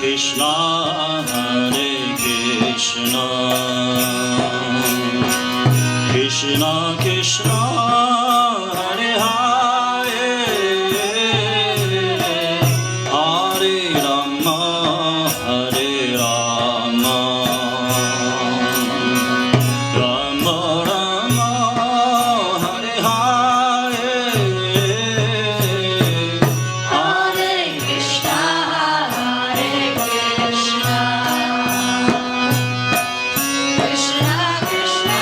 Krishna, Hare Krishna, Krishna Krishna, Hare Hare, Hare Rama, Hare Rama, Rama Rama, Hare Hare, Hare Krishna, Hare Krishna, Krishna Krishna,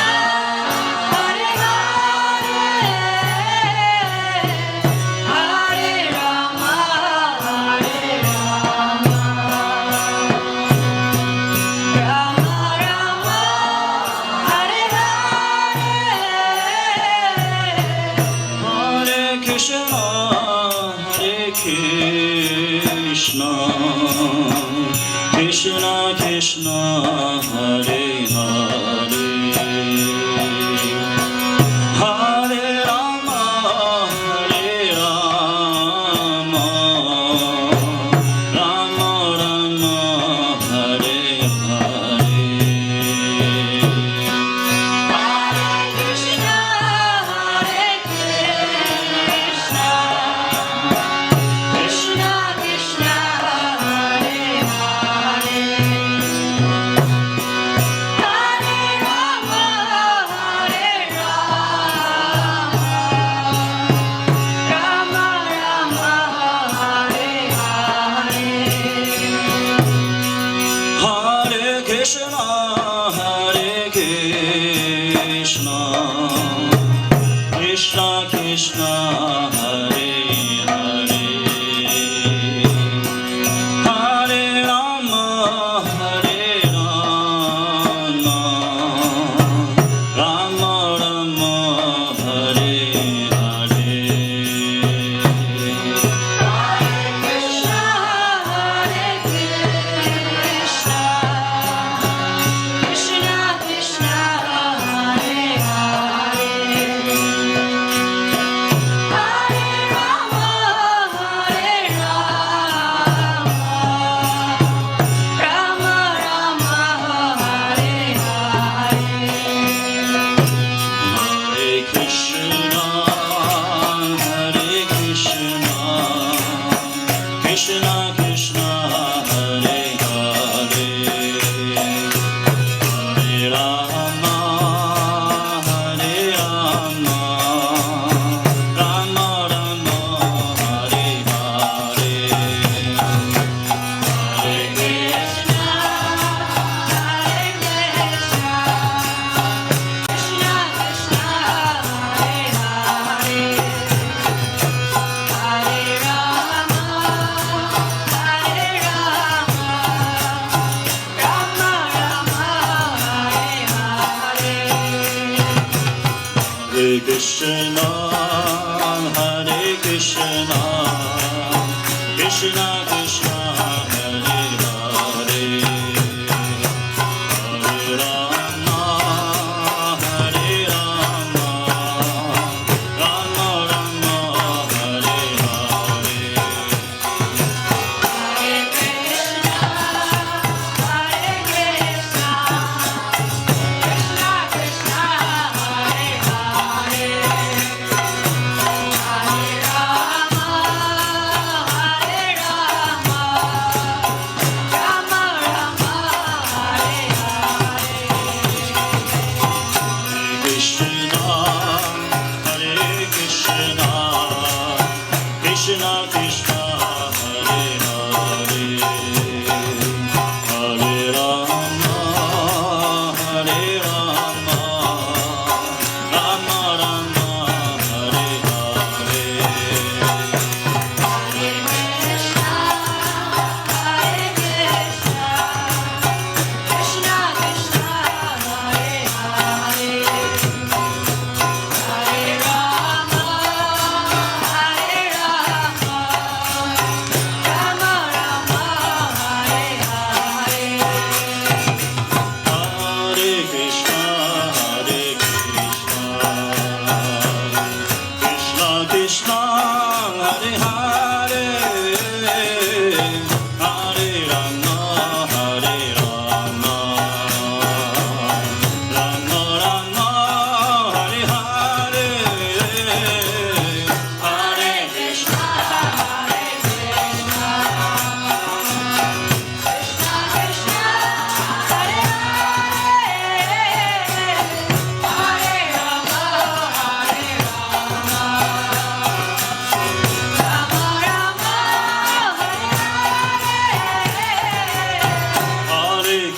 Hare Hare, Hare Rama, Hare Rama, Rama Rama, Hare Hare. Hare Krishna, Hare Krishna, Krishna Krishna, Hare Hare, Hare Rama, Hare Rama, Rama Rama, Hare Hare. Hare Krishna, Hare Krishna, Krishna Krishna, Hare Hare, Hare Rama, Hare Rama, Rama Rama, Hare Hare. Hare Krishna, Hare Krishna, Krishna Krishna, Hare Hare, Hare Rama, Hare Rama, Rama Rama, Hare Hare. Hare Krishna, Hare Krishna, Krishna Krishna, Hare Hare, Hare Rama, Hare Rama, Rama Rama, Hare Hare. Hare Krishna, Hare Krishna, Krishna Krishna, Hare Hare, Hare Rama, Hare Rama, Rama Rama, Hare Hare, Hare Krishna, Hare Krishna, Krishna Krishna, Hare Hare, Hare Rama, Hare Rama, Rama Rama, Hare Hare. Hare Krishna, Hare Krishna, Krishna Krishna, Hare Hare, Hare Rama, Hare Rama, Rama Rama, Hare Hare. Hare Krishna, Hare Krishna, Krishna Krishna, Hare Hare,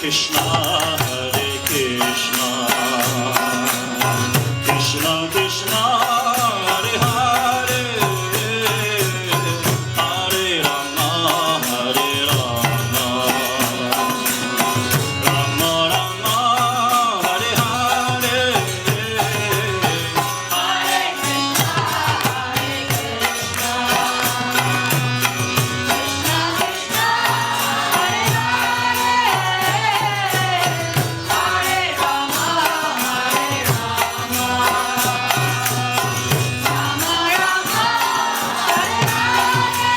Krishna, Krishna Krishna, Hare Hare, Hare Rama, Hare Rama, Rama Rama, Hare Hare, Hare Krishna, Hare Krishna, Krishna Krishna, Hare Hare, Hare Rama, Hare Rama, Rama Rama, Hare Hare.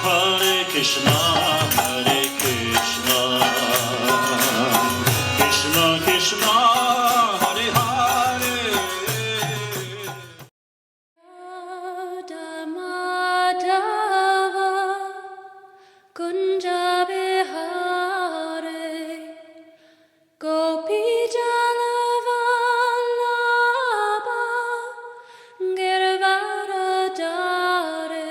Hare Krishna, Hare Krishna, Krishna Krishna, Hare Hare. Madhava Kunja Vihare Gopi Jalavallabha Girvaradhare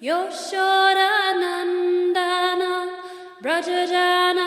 Yashoda Nandana Brajajana